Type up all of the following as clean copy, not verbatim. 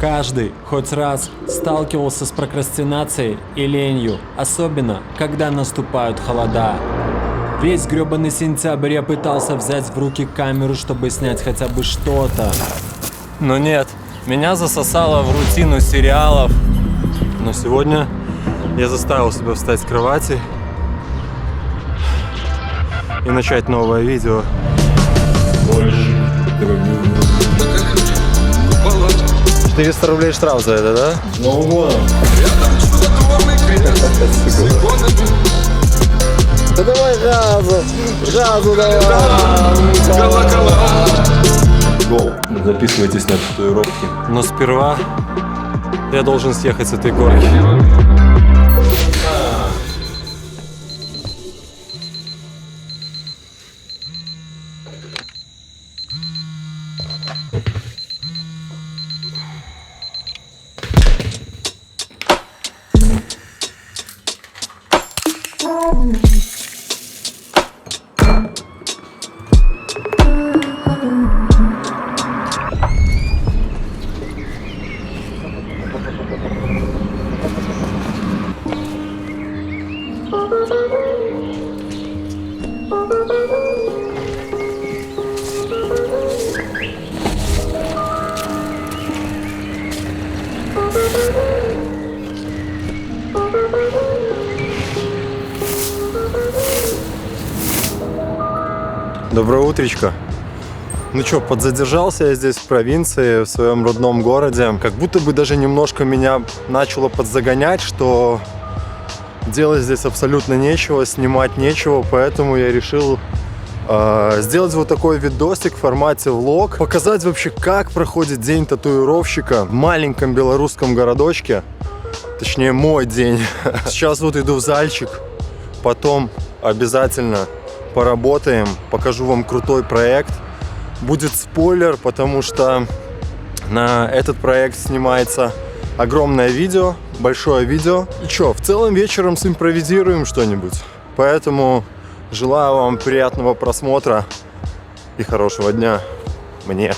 Каждый хоть раз сталкивался с прокрастинацией и ленью, особенно когда наступают холода. Весь гребаный сентябрь я пытался взять в руки камеру, чтобы снять хотя бы что-то. Но нет, меня засосало в рутину сериалов. Но сегодня я заставил себя встать с кровати и начать новое видео. 400 рублей штраф за это, да? С Новым годом! Да давай газу давай! Гоу, записывайтесь на татуировки. Но сперва я должен съехать с этой горки. Доброе утречко. Ну чё, подзадержался я здесь в провинции, в своем родном городе. Как будто бы даже немножко меня начало подзагонять, что делать здесь абсолютно нечего, снимать нечего, поэтому я решил сделать вот такой видосик в формате влог, показать вообще, как проходит день татуировщика в маленьком белорусском городочке, точнее мой день. Сейчас вот иду в зальчик, потом обязательно поработаем, покажу вам крутой проект. Будет спойлер, потому что на этот проект снимается огромное видео, большое видео. И чё, в целом вечером симпровизируем что-нибудь. Поэтому желаю вам приятного просмотра и хорошего дня мне.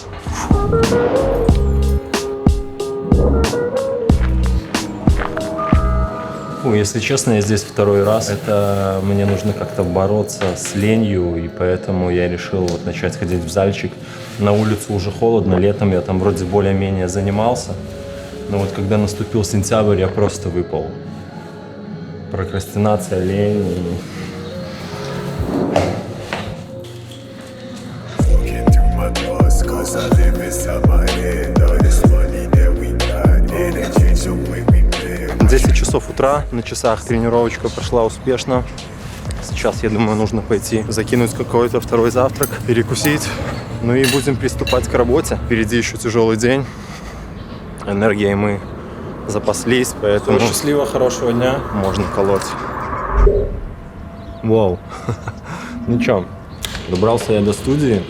Если честно, я здесь второй раз. Это мне нужно как-то бороться с ленью, и поэтому я решил вот начать ходить в зальчик. На улицу уже холодно, летом я там вроде более-менее занимался. Но вот когда наступил сентябрь, я просто выпал. Прокрастинация, лень и... Часов утра на часах, тренировочка прошла успешно. Сейчас, я думаю, нужно пойти закинуть какой-то второй завтрак, перекусить. Ну и будем приступать к работе. Впереди еще тяжелый день. Энергией мы запаслись, поэтому... Счастливо, хорошего дня. Можно колоть. Вау. Ну чё, добрался я до студии.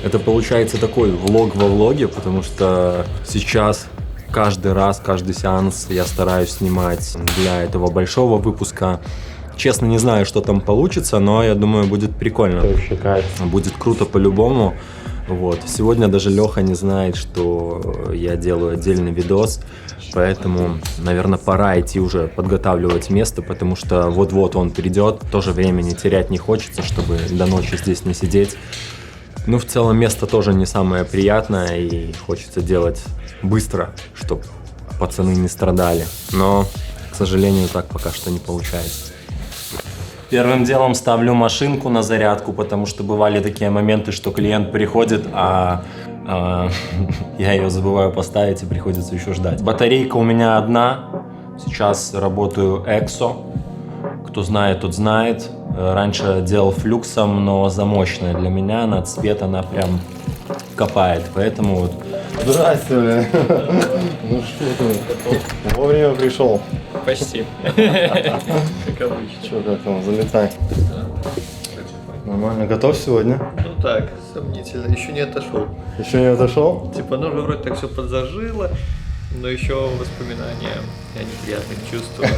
Это получается такой влог во влоге, потому что сейчас... Каждый раз, каждый сеанс я стараюсь снимать для этого большого выпуска. Честно, не знаю, что там получится, но я думаю, будет прикольно. Вообще кайф. Будет круто по-любому. Вот. Сегодня даже Леха не знает, что я делаю отдельный видос, поэтому, наверное, пора идти уже подготавливать место, потому что вот-вот он придет. Тоже времени терять не хочется, чтобы до ночи здесь не сидеть. Ну, в целом, место тоже не самое приятное, и хочется делать быстро, чтобы пацаны не страдали. Но, к сожалению, так пока что не получается. Первым делом ставлю машинку на зарядку, потому что бывали такие моменты, что клиент приходит, а я ее забываю поставить, и приходится еще ждать. Батарейка у меня одна. Сейчас работаю Эксо. Кто знает, тот знает. Раньше делал флюксом, но замощная для меня. На цвет она прям копает, поэтому вот... Здрасте, ну что ты, вовремя пришел. Почти. Как обычно. Че, как там, залетай. Нормально, готов сегодня? Ну так, сомнительно. Еще не отошел. Еще не отошел? Типа, ну уже вроде так все подзажило, но еще воспоминания о неприятных чувствах.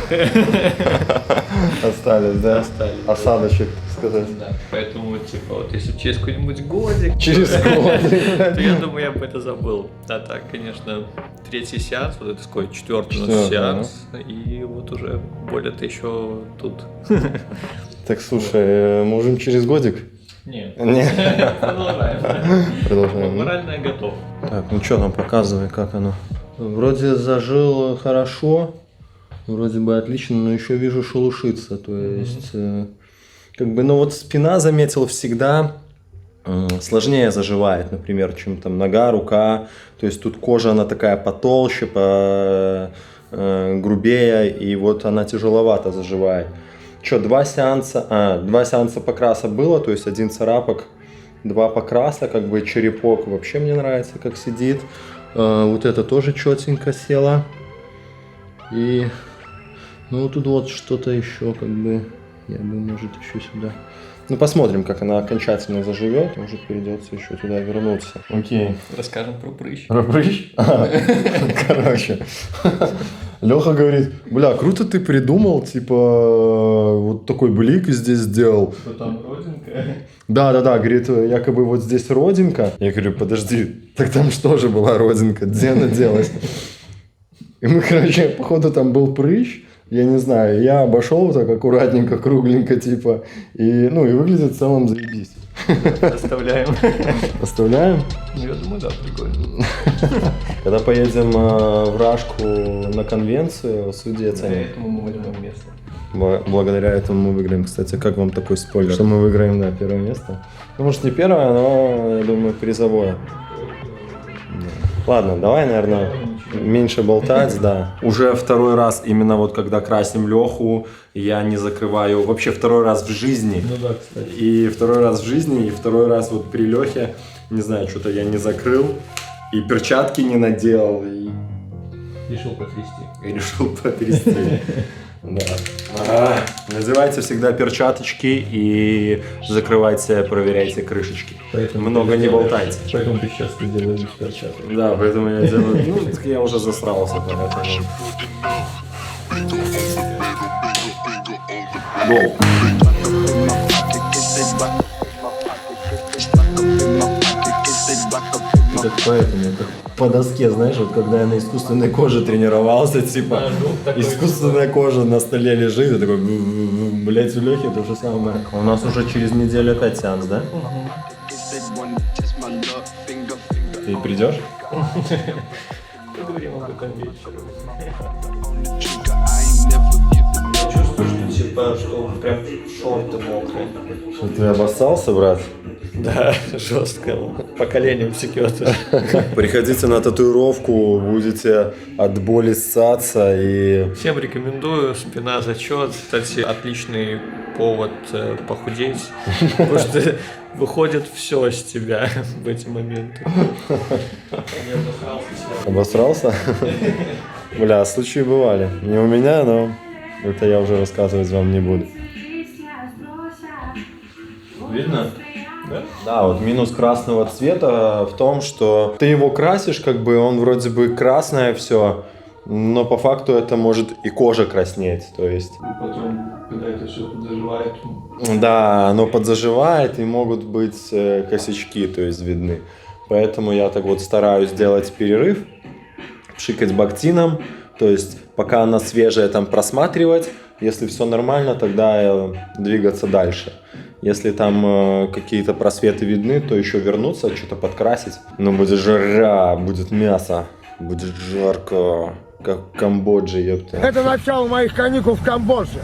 Остались, да? Остались. Осадочек, так сказать. Да, поэтому, типа, вот если через какой-нибудь годик... Через годик. То я думаю, я бы это забыл. А так, конечно, третий сеанс, вот это такой четвертый у нас сеанс, и вот уже более-то еще тут. Так, слушай, можем через годик? Нет. Продолжаем. Морально готов. Так, ну что нам показывай, как оно? Вроде зажил хорошо, вроде бы отлично, но еще вижу шелушится, то есть, как бы, ну вот спина, заметил, всегда сложнее заживает, например, чем там нога, рука, то есть тут кожа, она такая потолще, грубее, и вот она тяжеловато заживает. Что, два сеанса покраса было, то есть один царапок, 2 покраса, как бы черепок вообще мне нравится, как сидит. Вот это тоже четенько село. И ну тут вот что-то еще, как бы, я бы, может, еще сюда. Ну посмотрим, как она окончательно заживет, может придется еще туда вернуться. Окей. Расскажем про прыщ. Про прыщ? Короче. Леха говорит, бля, круто ты придумал, типа, вот такой блик здесь сделал. Что там родинка? Да, говорит, якобы вот здесь родинка. Я говорю, подожди, так там что же была родинка, где она делась? И мы, короче, походу там был прыщ, я не знаю, я обошел так аккуратненько, кругленько, типа, и, ну, и выглядит в целом заебись. Оставляем. Оставляем? Ну, я думаю, да, прикольно. Когда поедем в Рашку на конвенцию, судьи оценят. Поэтому мы возьмем место. Благодаря этому мы выиграем. Кстати, как вам такой спойлер? Что мы выиграем, да, первое место? Ну, может, не первое, но, я думаю, призовое. Ладно, давай, наверное, меньше болтать, да. Уже второй раз, именно вот когда красим Леху, я не закрываю, вообще второй раз в жизни. Ну да, кстати. И второй раз в жизни, и второй раз вот при Лехе, не знаю, что-то я не закрыл, и перчатки не надел, и решил потрясти. Да. Надевайте всегда перчаточки и закрывайте, проверяйте крышечки. Много не болтайте. Поэтому ты сейчас делаешь без перчаток. Да, поэтому я делаю. Ну, так я уже засрался, поэтому. Гол. Как поэтому, как по доске, знаешь, вот когда я на искусственной коже тренировался, типа, искусственная кожа на столе лежит, и такой, блять, у Лехи то же самое. У нас уже через неделю опять сеанс, да? Ты придешь? Поговорим об этом вечером. Типа, что прям шорты мокрые. Что ты обоссался, брат? Да, жестко. Поколением секет. Приходите на татуировку, будете от боли ссаться и... Всем рекомендую, спина зачет. Кстати, отличный повод похудеть, потому что выходит все из тебя в эти моменты. Обосрался? Бля, случаи бывали. Не у меня, но это я уже рассказывать вам не буду. Видно? Да? Да, вот минус красного цвета в том, что ты его красишь, как бы он вроде бы красное все, но по факту это может и кожа краснеть, то есть... И потом, когда это все подзаживает... Да, оно подзаживает и могут быть косячки, то есть видны. Поэтому я так вот стараюсь делать перерыв, пшикать бактином, то есть пока она свежая, там просматривать, если все нормально, тогда двигаться дальше. Если там какие-то просветы видны, то еще вернуться, что-то подкрасить. Но будет жара, будет мясо, будет жарко, как в Камбодже, ёпта. Это начало моих каникул в Камбодже.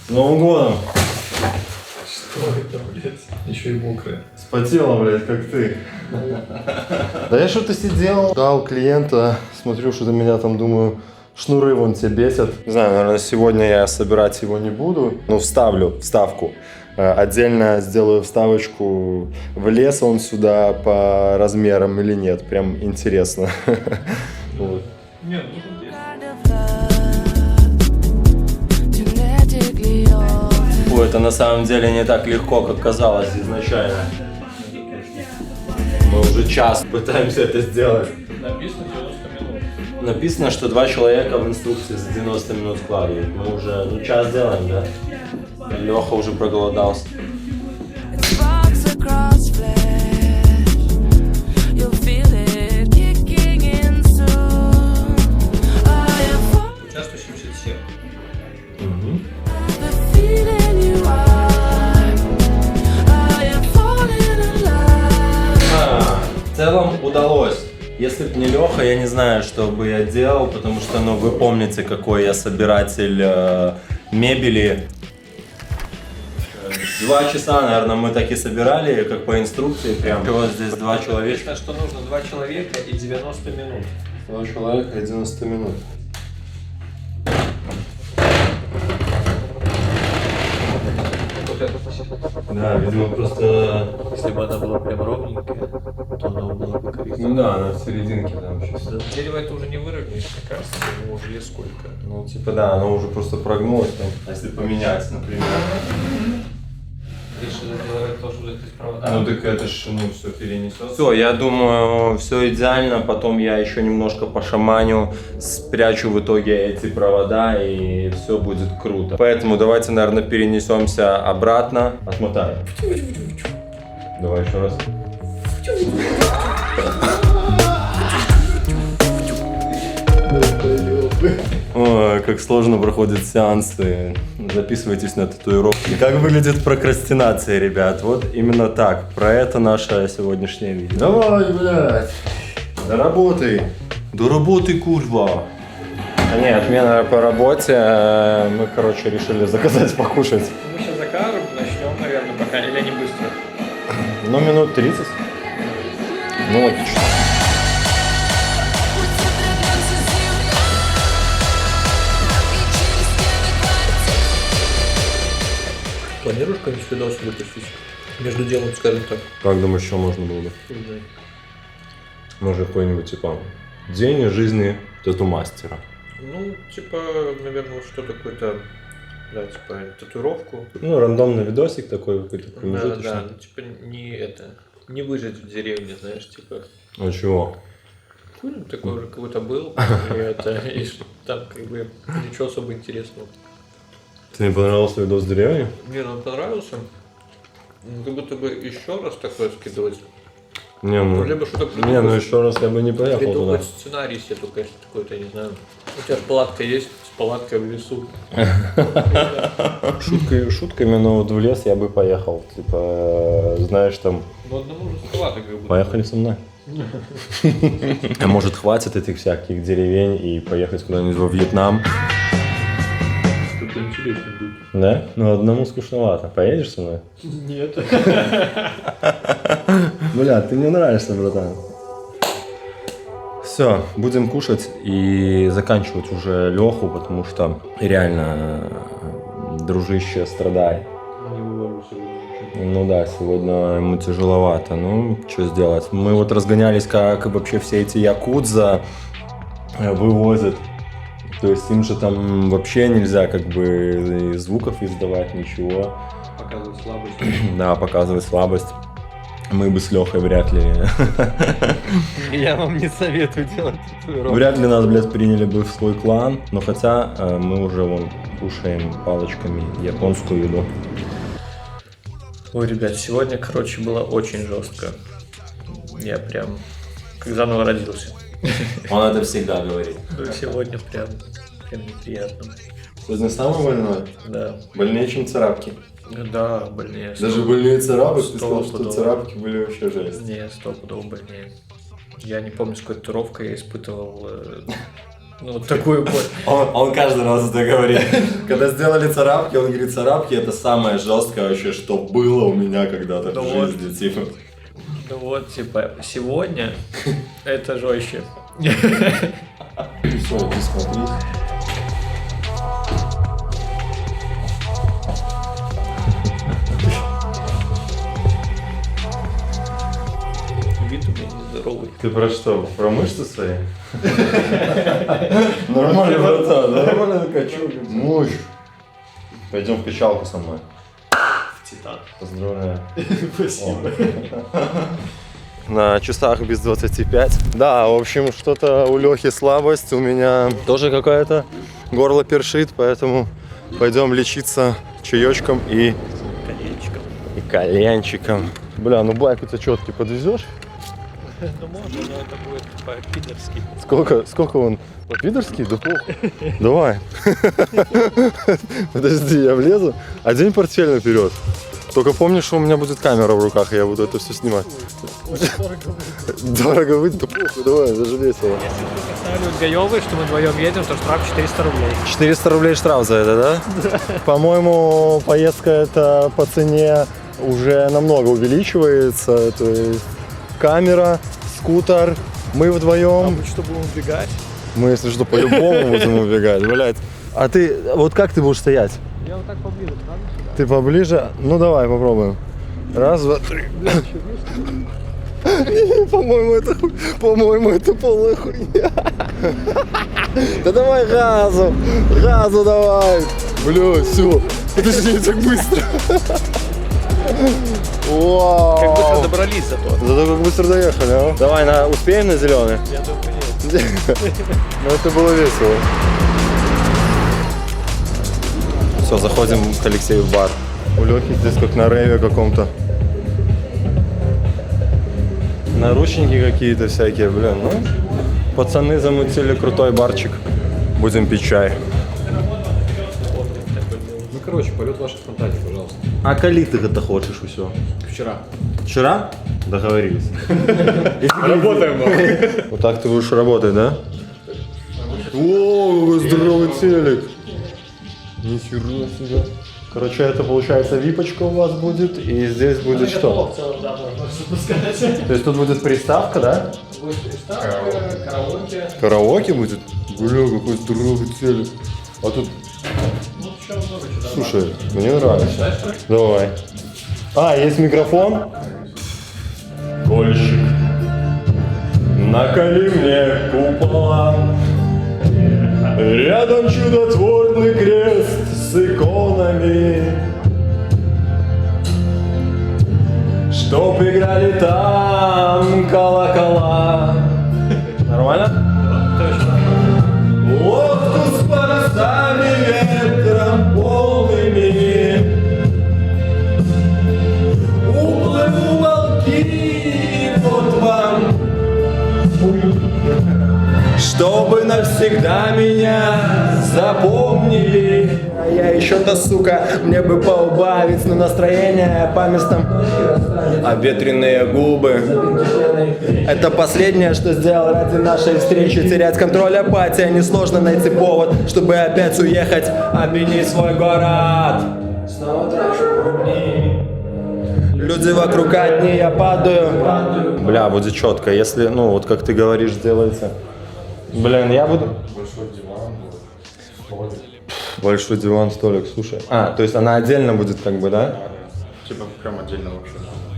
С Новым годом! Что это, блядь? Еще и мокрое. Спотела, блядь, как ты. Да я что-то сидел, ждал клиента, смотрю, что-то меня там, думаю, шнуры вон тебе бесят. Не знаю, наверное, сегодня я собирать его не буду, но вставлю вставку. Отдельно сделаю вставочку, влез он сюда по размерам или нет, прям интересно. Вот. Нет, ну тут есть. Ой, это на самом деле не так легко, как казалось изначально. Мы уже час пытаемся это сделать. Написано 90 минут. Написано, что 2 человека в инструкции за 90 минут складывают. Мы уже час делаем, да? Леха уже проголодался. just flash. You'll feel it kicking in soon. I am falling. Сейчас 177. The feeling you are. I am falling in love. В целом удалось. Если бы не Леха, я не знаю, что бы я делал, потому что, ну, вы помните, какой я собиратель мебели. 2 часа, наверное, мы так и собирали, как по инструкции, прям. Вот здесь 2 человека. Написано, что нужно 2 человека и 90 минут. 2 человека и 90 минут. Да, видимо, просто... Если бы она была прям ровненькая, то она была бы корректна. Ну да, она в серединке там сейчас. Дерево это уже не выровняешь, мне кажется, ему уже лет сколько. Ну, типа, да, оно уже просто прогнулось там. А если поменять, например? Решили сделать то, что здесь провода. Ну, так это ж, ну, все перенесет. Все, я думаю, все идеально. Потом я еще немножко пошаманю, спрячу в итоге эти провода, и все будет круто. Поэтому давайте, наверное, перенесемся обратно. Отмотаем. Давай еще раз. Ой, как сложно проходят сеансы. Записывайтесь на татуировки. Как выглядит прокрастинация, ребят? Вот именно так. Про это наше сегодняшнее видео. Давай, блядь. Доработай. Доработай, курва. А нет, отмена по работе. Мы, короче, решили заказать покушать. Мы сейчас закажем, начнем, наверное, пока, или не быстро. Ну, минут 30. Ну, логично. Планируешь какой-нибудь видос выпустить? Между делом, скажем так. Как думаешь, что можно было бы? Может, какой-нибудь, типа, день из жизни тату-мастера. Ну, типа, наверное, что-то какое-то, да, типа, татуировку. Ну, рандомный видосик такой какой-то Да, промежуточный. да, ну, типа, не выжить в деревне, знаешь, типа. А чего? Ну, такой уже какой-то был, и там, как бы, ничего особо интересного. Тебе не понравился видос деревни? Мне он понравился. Ну, как будто бы еще раз такое скидывать. Не, ну, Либо что-то не, ну еще раз я бы не поехал туда. придумать сценарий себе, конечно, какой-то, я не знаю. У тебя же палатка есть, с палаткой в лесу. Шутками, но вот в лес я бы поехал. Типа, знаешь, там, Ну, одному уже с палаткой как будто. поехали со мной. А может, хватит этих всяких деревень и поехать куда-нибудь во Вьетнам? Что-то интересно будет. Да? Ну, одному скучновато. Поедешь со мной? Нет. Бля, ты мне нравишься, братан. Все, будем кушать и заканчивать уже Леху, потому что реально дружище страдает. Не вывожу сегодня. Ну да, сегодня ему тяжеловато. Ну, что сделать? Мы вот разгонялись, как вообще все эти якудза вывозят. То есть им же там вообще нельзя как бы и звуков издавать, ничего. Показывать слабость. Да, показывать слабость. Мы бы с Лехой вряд ли... Я вам не советую делать татуировку. Вряд ли нас, блядь, приняли бы в свой клан. Но хотя мы уже вон кушаем палочками японскую еду. Ой, ребят, сегодня, короче, было очень жестко. Я прям как заново родился. Он это всегда говорит. Сегодня прям неприятно. Сегодня самый больной? Да. Больнее, чем царапки. Да, больнее. Даже больнее царапок? Ты сказал, что Стопудово. царапки были вообще жесть. Не, стопудово больнее. Я не помню, с какой татуировкой я испытывал ну, вот такую боль. Он каждый раз это говорит. Когда сделали царапки, он говорит, царапки это самое жесткое вообще, что было у меня когда-то Да в вот. жизни. Типа. Ну вот, типа, сегодня это жестче. Все, иди смотри. Вид у меня нездоровый. Ты про что? Про мышцы свои? Нормально, братан, нормально накачу. Мощь. Пойдем в качалку со мной. В Титан. Поздравляю. Спасибо. На часах без 25. Да, в общем, что-то у Лехи слабость, у меня тоже какое-то горло першит, поэтому пойдем лечиться чаечком и Коленчиком. коленчиком. Бля, ну байк у тебя четкий, подвезешь? Ну можно, но это будет по-пидорски. Сколько он? По-пидорски? Да похуй. Давай. Подожди, я влезу. Одень портфель наперед. Только помни, что у меня будет камера в руках, и я буду это все снимать. Дорого выйдет? Да похуй, давай, даже весело. Если вдруг останавливают гаёвые, что мы вдвоем едем, то штраф 400 рублей. 400 рублей штраф за это, да? По-моему, поездка это по цене уже намного увеличивается. То есть камера, скутер, мы вдвоем. Мы что, будем убегать? Мы, если что, по-любому будем убегать, блядь. А ты, вот как ты будешь стоять? Я вот так поближе, правда, сюда? Ты поближе? Ну давай, попробуем. Раз, два, три. По-моему, это полная хуйня. Да давай газу давай. Бля, все. Подожди, так быстро. Вау. Как быстро добрались зато. Зато как быстро доехали, а? Давай, успеем на зеленый? Я думаю, нет. Ну это было весело. Все, заходим к Алексею в бар. У Лехи здесь как на рейве каком-то. Наручники какие-то всякие, блин. Ну, пацаны замутили крутой барчик. Будем пить чай. Ну, короче, полет ваших фантазий, пожалуйста. А коли ты это хочешь все? Вчера. Вчера? Договорились. Работаем. Вот так ты будешь работать, да? О, какой здоровый телек. Нихера себе. Короче, это получается випочка у вас будет, и здесь будет что? То есть тут будет приставка, да? Будет приставка, караоке. Караоке будет? Бля, какой здоровый телек. А тут... Слушай, мне нравится. Давай. А, есть микрофон? Кольщик, наколи мне купола. Рядом чудотворный крест с иконами, чтоб играли там колокола. Нормально? Лодку с парусами ветром полными уплыву волки, вот вам, чтобы навсегда меня запомнили. А я еще-то, сука, мне бы поубавить на настроение по местам. А ветреные губы — это последнее, что сделал ради нашей встречи. Терять контроль, апатия, несложно найти повод, чтобы опять уехать, обвинить свой город. Снова трачу рубли. Люди вокруг одни, я падаю. Бля, будет четко, если, ну, вот как ты говоришь, сделается. Блин, я буду... Большой диван, столик, слушай. А, то есть она отдельно будет как бы, да? Типа прям отдельно вообще.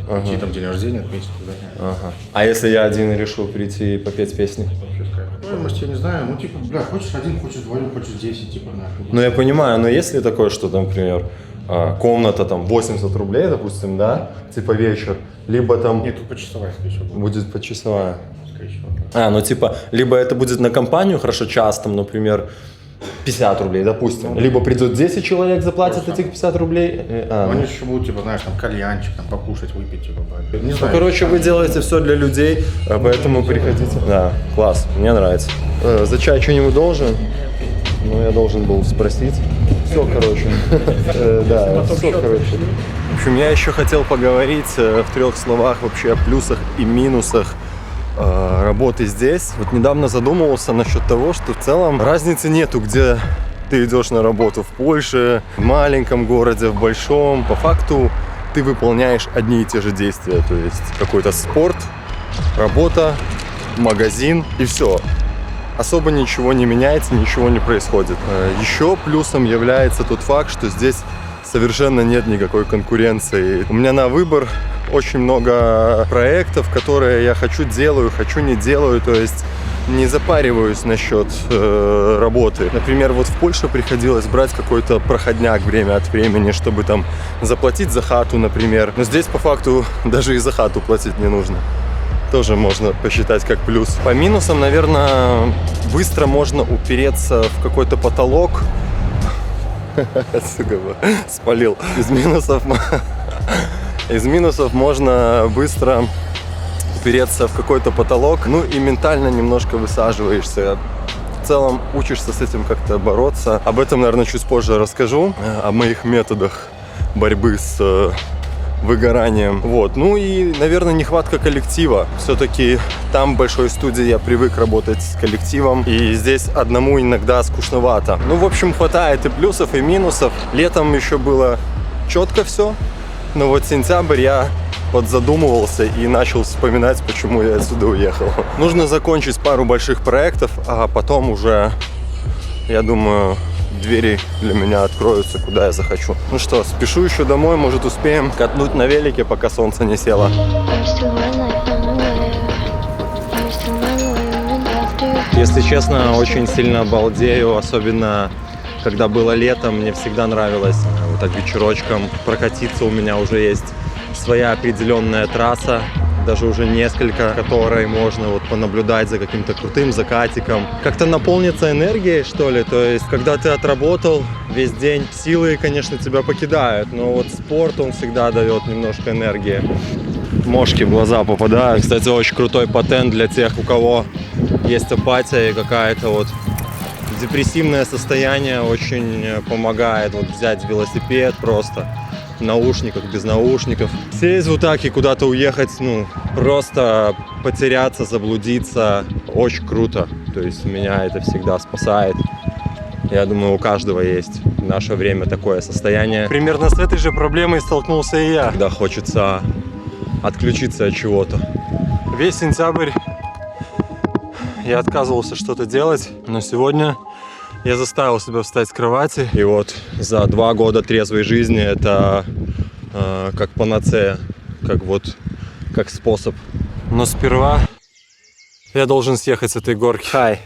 Какие там день рождения отметить туда. Ага. А если я один решил прийти и попеть песни? Ну, может, я не знаю, ну типа, бля, хочешь один, хочешь двоим, хочешь 10, типа, нахуй. Ну, я понимаю, но есть ли такое, что, например, комната там 80 рублей, допустим, да? Типа вечер, либо там... Нет, тут почасовая, скорее всего, будет. Будет почасовая. Скорее всего. Ну типа, либо это будет на компанию, хорошо, час, там, например, 50 рублей, допустим. Либо придет 10 человек, заплатят этих 50 рублей. Они еще будут, типа, знаешь, там, кальянчик, там, покушать, выпить, типа, не Ну, знаю. короче, вы делаете все для людей, поэтому приходите. Да, класс, мне нравится. За чай что-нибудь должен? Ну, я должен был спросить. Все, короче. Да, все, короче. В общем, я еще хотел поговорить в 3 словах вообще о плюсах и минусах работы здесь. Вот недавно задумывался насчет того, что в целом разницы нету, где ты идешь на работу, в Польше, в маленьком городе, в большом. По факту ты выполняешь одни и те же действия. То есть какой-то спорт, работа, магазин и все. Особо ничего не меняется, ничего не происходит. Еще плюсом является тот факт, что здесь совершенно нет никакой конкуренции. У меня на выбор очень много проектов, которые я хочу делаю, хочу не делаю, то есть не запариваюсь насчет работы. Например, вот в Польше приходилось брать какой-то проходняк время от времени, чтобы там заплатить за хату, например. Но здесь по факту даже и за хату платить не нужно. Тоже можно посчитать как плюс. По минусам, наверное, быстро можно упереться в какой-то потолок. Сука, спалил. Из минусов Из минусов можно быстро упереться в какой-то потолок, ну и ментально немножко высаживаешься. В целом учишься с этим как-то бороться. Об этом, наверное, чуть позже расскажу, о моих методах борьбы с выгоранием. Вот. Ну и, наверное, нехватка коллектива. Все-таки там в большой студии я привык работать с коллективом, и здесь одному иногда скучновато. Ну, в общем, хватает и плюсов, и минусов. Летом еще было четко все, но вот сентябрь я подзадумывался и начал вспоминать, почему я отсюда уехал. Нужно закончить пару больших проектов, а потом уже, я думаю, двери для меня откроются, куда я захочу. Ну что, спешу еще домой, может успеем катнуть на велике, пока солнце не село. Если честно, очень сильно балдею, особенно когда было летом, мне всегда нравилось вот так вечерочком прокатиться. У меня уже есть своя определенная трасса, даже уже несколько, которой можно вот понаблюдать за каким-то крутым закатиком. Как-то наполниться энергией, что ли. То есть, когда ты отработал весь день, силы, конечно, тебя покидают, но вот спорт, он всегда дает немножко энергии. Мошки в глаза попадают. Кстати, очень крутой патент для тех, у кого есть апатия и какая-то вот депрессивное состояние, очень помогает вот взять велосипед просто в наушниках, без наушников, сесть вот так и куда-то уехать, ну, просто потеряться, заблудиться. Очень круто. То есть меня это всегда спасает. Я думаю, у каждого есть в наше время такое состояние. Примерно с этой же проблемой столкнулся и я, когда хочется отключиться от чего-то. Весь сентябрь я отказывался что-то делать, но сегодня я заставил себя встать с кровати. И вот за 2 года трезвой жизни это как панацея, как способ. Но сперва я должен съехать с этой горки. Hi,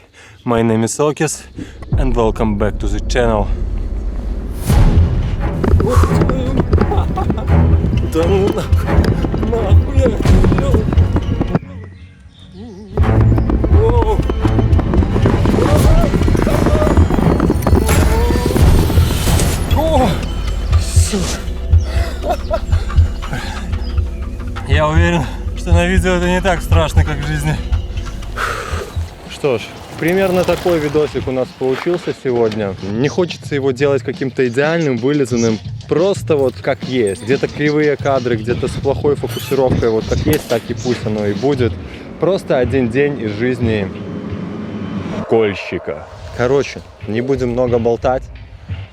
my name is Elkis and welcome back to the channel. Да ну нахуй. Я уверен, что на видео это не так страшно, как в жизни. Что ж, примерно такой видосик у нас получился сегодня. Не хочется его делать каким-то идеальным, вылизанным. Просто вот как есть. Где-то кривые кадры, где-то с плохой фокусировкой. Вот как есть, так и пусть оно и будет. Просто один день из жизни кольщика. Короче, не будем много болтать.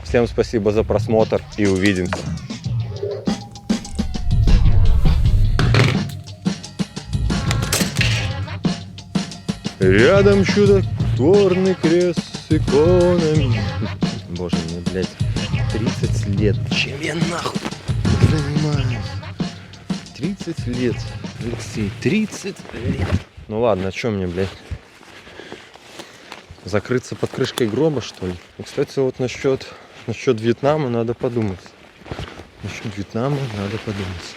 Всем спасибо за просмотр и увидимся. Рядом чудотворный крест с иконами. Боже мой, блядь, 30 лет. Чем я нахуй занимаюсь? 30 лет, Алексей, 30 лет. Ну ладно, а чё мне, блядь? Закрыться под крышкой гроба, что ли? И, кстати, вот насчет Вьетнама надо подумать. Насчет Вьетнама надо подумать.